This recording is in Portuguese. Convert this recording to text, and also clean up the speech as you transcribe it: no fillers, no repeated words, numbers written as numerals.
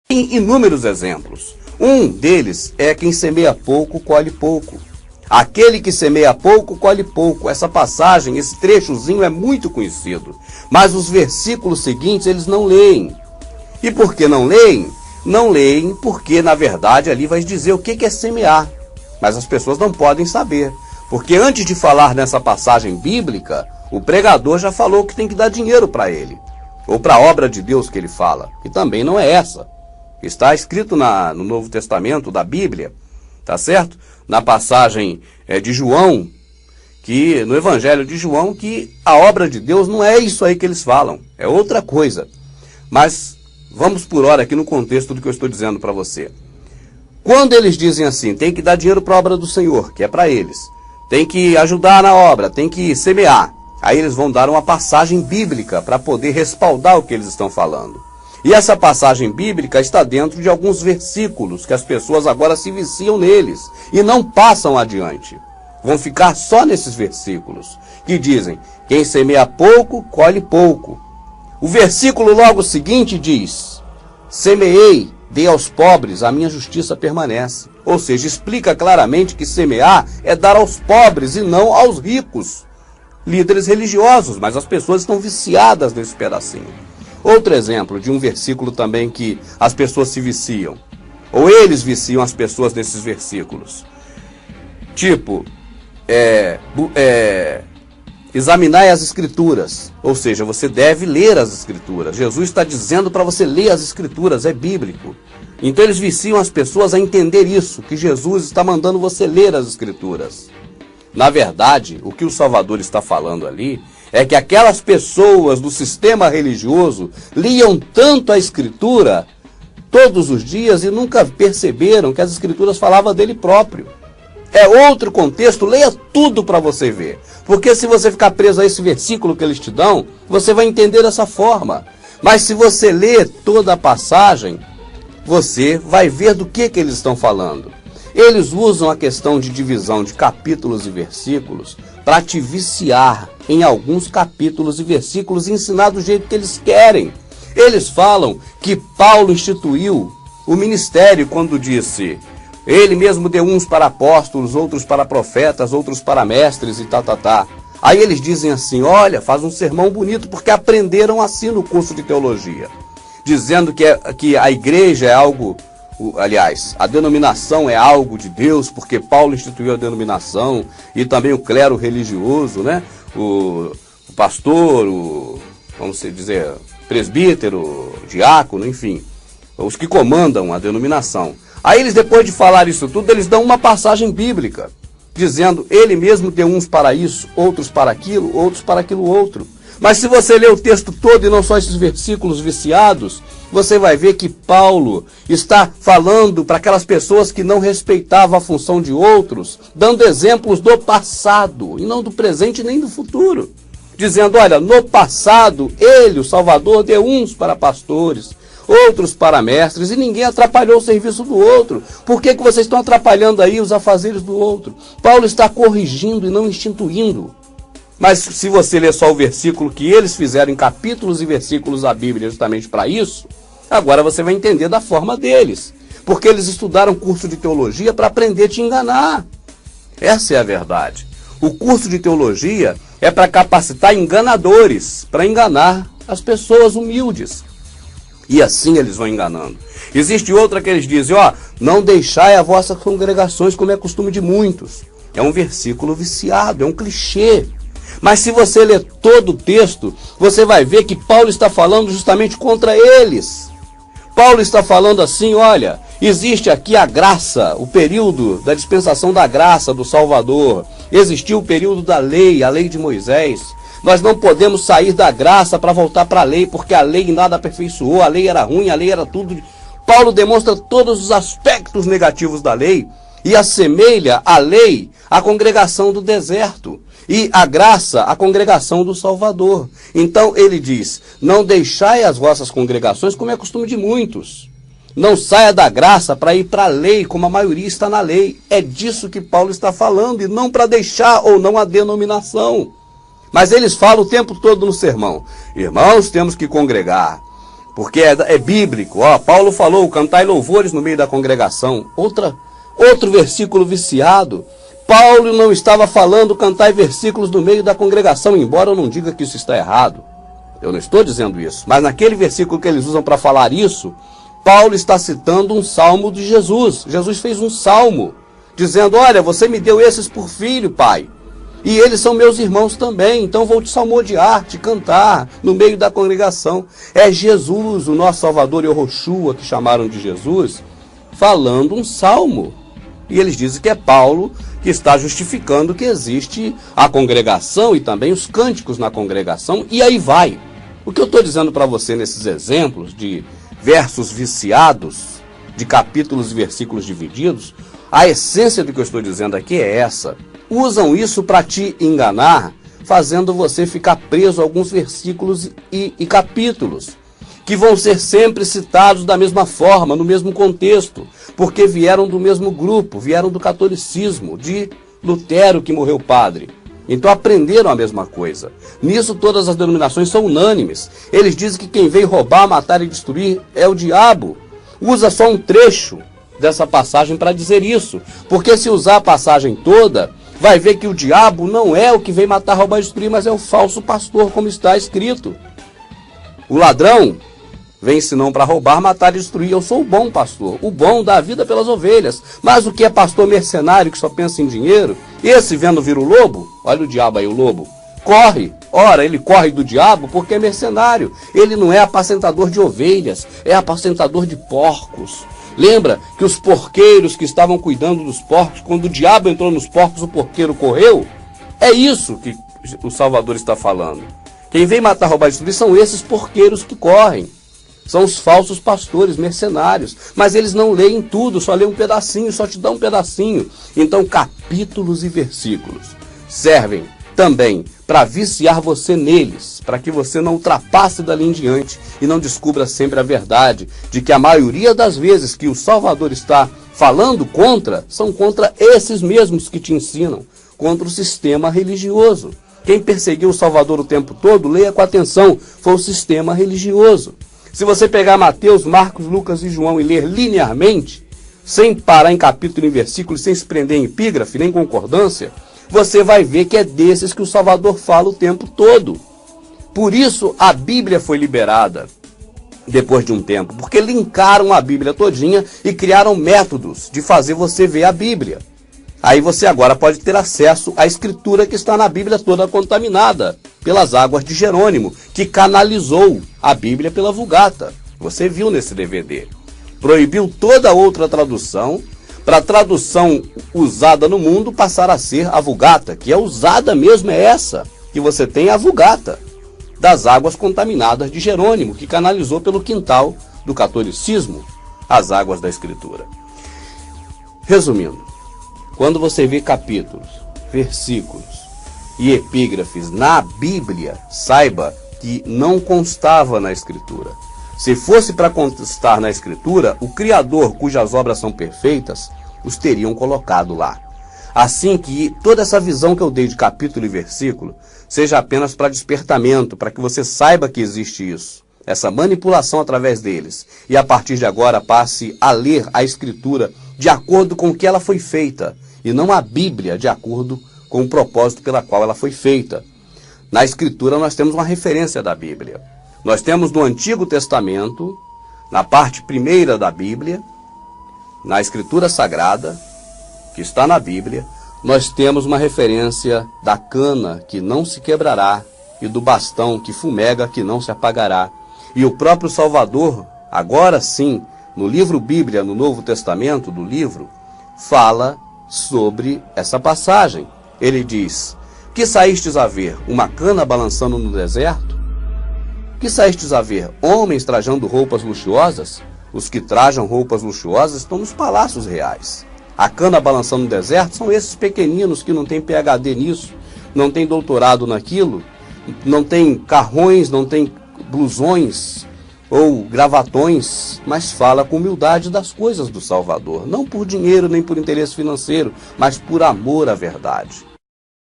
Tem inúmeros exemplos. Um deles é quem semeia pouco, colhe pouco. Aquele que semeia pouco, colhe pouco. Essa passagem, esse trechozinho é muito conhecido. Mas os versículos seguintes eles não leem. E por que não leem? Não leem porque, na verdade, ali vai dizer o que é semear. Mas as pessoas não podem saber. Porque antes de falar nessa passagem bíblica, o pregador já falou que tem que dar dinheiro para ele. Ou para a obra de Deus que ele fala. Que também não é essa. Está escrito no Novo Testamento da Bíblia, tá certo? Na passagem de João, que no Evangelho de João, que a obra de Deus não é isso aí que eles falam, é outra coisa. Mas vamos por hora aqui no contexto do que eu estou dizendo para você. Quando eles dizem assim, tem que dar dinheiro para a obra do Senhor, que é para eles, tem que ajudar na obra, tem que semear, aí eles vão dar uma passagem bíblica para poder respaldar o que eles estão falando. E essa passagem bíblica está dentro de alguns versículos que as pessoas agora se viciam neles e não passam adiante. Vão ficar só nesses versículos que dizem, quem semeia pouco, colhe pouco. O versículo logo seguinte diz, semeei, dei aos pobres, a minha justiça permanece. Ou seja, explica claramente que semear é dar aos pobres e não aos ricos. Líderes religiosos, mas as pessoas estão viciadas nesse pedacinho. Outro exemplo de um versículo também que as pessoas se viciam, ou eles viciam as pessoas nesses versículos. Tipo, examinai as escrituras, ou seja, você deve ler as escrituras. Jesus está dizendo para você ler as escrituras, é bíblico. Então eles viciam as pessoas a entender isso, que Jesus está mandando você ler as escrituras. Na verdade, o que o Salvador está falando ali é que aquelas pessoas do sistema religioso liam tanto a Escritura todos os dias e nunca perceberam que as Escrituras falavam dele próprio. É outro contexto, leia tudo para você ver. Porque se você ficar preso a esse versículo que eles te dão, você vai entender dessa forma. Mas se você ler toda a passagem, você vai ver do que eles estão falando. Eles usam a questão de divisão de capítulos e versículos para te viciar em alguns capítulos e versículos e ensinar do jeito que eles querem. Eles falam que Paulo instituiu o ministério quando disse, ele mesmo deu uns para apóstolos, outros para profetas, outros para mestres e Aí eles dizem assim, olha, faz um sermão bonito porque aprenderam assim no curso de teologia. Dizendo que a igreja é algo... Aliás, a denominação é algo de Deus, porque Paulo instituiu a denominação, e também o clero religioso, né? O pastor, vamos dizer, presbítero, diácono, enfim, os que comandam a denominação. Aí eles, depois de falar isso tudo, eles dão uma passagem bíblica, dizendo, ele mesmo deu uns para isso, outros para aquilo, outros para aquilo outro. Mas se você ler o texto todo e não só esses versículos viciados, você vai ver que Paulo está falando para aquelas pessoas que não respeitavam a função de outros, dando exemplos do passado, e não do presente nem do futuro. Dizendo, olha, no passado, ele, o Salvador, deu uns para pastores, outros para mestres, e ninguém atrapalhou o serviço do outro. Por que vocês estão atrapalhando aí os afazeres do outro? Paulo está corrigindo e não instituindo. Mas se você ler só o versículo que eles fizeram em capítulos e versículos da Bíblia justamente para isso, agora você vai entender da forma deles. Porque eles estudaram curso de teologia para aprender a te enganar. Essa é a verdade. O curso de teologia é para capacitar enganadores, para enganar as pessoas humildes. E assim eles vão enganando. Existe outra que eles dizem, ó, não deixai as vossas congregações como é costume de muitos. É um versículo viciado, é um clichê. Mas se você ler todo o texto, você vai ver que Paulo está falando justamente contra eles. Paulo está falando assim, olha, existe aqui a graça, o período da dispensação da graça do Salvador. Existiu o período da lei, a lei de Moisés. Nós não podemos sair da graça para voltar para a lei, porque a lei nada aperfeiçoou, a lei era ruim, a lei era tudo. Paulo demonstra todos os aspectos negativos da lei e assemelha a lei à congregação do deserto. E a graça, a congregação do Salvador. Então ele diz, não deixai as vossas congregações como é costume de muitos. Não saia da graça para ir para a lei, como a maioria está na lei. É disso que Paulo está falando, e não para deixar ou não a denominação. Mas eles falam o tempo todo no sermão, irmãos, temos que congregar. porque é bíblico. Ó, Paulo falou, cantai louvores no meio da congregação. Outro versículo viciado. Paulo não estava falando cantai versículos no meio da congregação, embora eu não diga que isso está errado. Eu não estou dizendo isso. Mas naquele versículo que eles usam para falar isso, Paulo está citando um salmo de Jesus. Jesus fez um salmo, dizendo, olha, você me deu esses por filho, pai. E eles são meus irmãos também, então vou te salmodiar, te cantar no meio da congregação. É Jesus, o nosso Salvador Yahushua, que chamaram de Jesus, falando um salmo. E eles dizem que é Paulo que está justificando que existe a congregação e também os cânticos na congregação, e aí vai. O que eu estou dizendo para você nesses exemplos de versos viciados, de capítulos e versículos divididos, a essência do que eu estou dizendo aqui é essa. Usam isso para te enganar, fazendo você ficar preso a alguns versículos e capítulos, que vão ser sempre citados da mesma forma, no mesmo contexto, porque vieram do mesmo grupo, vieram do catolicismo, de Lutero, que morreu padre. Então aprenderam a mesma coisa. Nisso todas as denominações são unânimes. Eles dizem que quem veio roubar, matar e destruir é o diabo. Usa só um trecho dessa passagem para dizer isso, porque se usar a passagem toda, vai ver que o diabo não é o que vem matar, roubar e destruir, mas é o falso pastor, como está escrito. O ladrão vem senão para roubar, matar e destruir. Eu sou o bom pastor, o bom dá a vida pelas ovelhas. Mas o que é pastor mercenário que só pensa em dinheiro? Esse vendo vir o lobo, olha o diabo aí, o lobo, corre. Ora, ele corre do diabo porque é mercenário. Ele não é apacentador de ovelhas, é apacentador de porcos. Lembra que os porqueiros que estavam cuidando dos porcos, quando o diabo entrou nos porcos, o porqueiro correu? É isso que o Salvador está falando. Quem vem matar, roubar e destruir são esses porqueiros que correm. São os falsos pastores, mercenários. Mas eles não leem tudo, só leem um pedacinho, só te dão um pedacinho. Então capítulos e versículos servem também para viciar você neles, para que você não ultrapasse dali em diante e não descubra sempre a verdade de que a maioria das vezes que o Salvador está falando contra, são contra esses mesmos que te ensinam, contra o sistema religioso. Quem perseguiu o Salvador o tempo todo, leia com atenção, foi o sistema religioso. Se você pegar Mateus, Marcos, Lucas e João e ler linearmente, sem parar em capítulo e versículo, sem se prender em epígrafe, nem concordância, você vai ver que é desses que o Salvador fala o tempo todo. Por isso a Bíblia foi liberada depois de um tempo, porque linkaram a Bíblia todinha e criaram métodos de fazer você ver a Bíblia. Aí você agora pode ter acesso à escritura que está na Bíblia toda contaminada pelas águas de Jerônimo, que canalizou a Bíblia pela Vulgata. Você viu nesse DVD. Proibiu toda outra tradução, para a tradução usada no mundo passar a ser a Vulgata, que é usada mesmo, é essa, que você tem a Vulgata, das águas contaminadas de Jerônimo, que canalizou pelo quintal do catolicismo as águas da Escritura. Resumindo, quando você vê capítulos, versículos e epígrafes na Bíblia, saiba que não constava na Escritura. Se fosse para constar na Escritura, o Criador, cujas obras são perfeitas, os teriam colocado lá. Assim que toda essa visão que eu dei de capítulo e versículo seja apenas para despertamento, para que você saiba que existe isso, essa manipulação através deles, e a partir de agora passe a ler a Escritura de acordo com o que ela foi feita, e não a Bíblia de acordo com o propósito pela qual ela foi feita. Na Escritura nós temos uma referência da Bíblia. Nós temos no Antigo Testamento, na parte primeira da Bíblia, na Escritura Sagrada, que está na Bíblia, nós temos uma referência da cana que não se quebrará e do bastão que fumega que não se apagará. E o próprio Salvador, agora sim, no livro Bíblia, no Novo Testamento do livro, fala sobre essa passagem. Ele diz: que saístes a ver uma cana balançando no deserto? Que saístes a ver homens trajando roupas luxuosas? Os que trajam roupas luxuosas estão nos palácios reais. A cana balançando no deserto são esses pequeninos que não têm PhD nisso, não têm doutorado naquilo, não têm carrões, não têm blusões ou gravatões, mas fala com humildade das coisas do Salvador, não por dinheiro nem por interesse financeiro, mas por amor à verdade.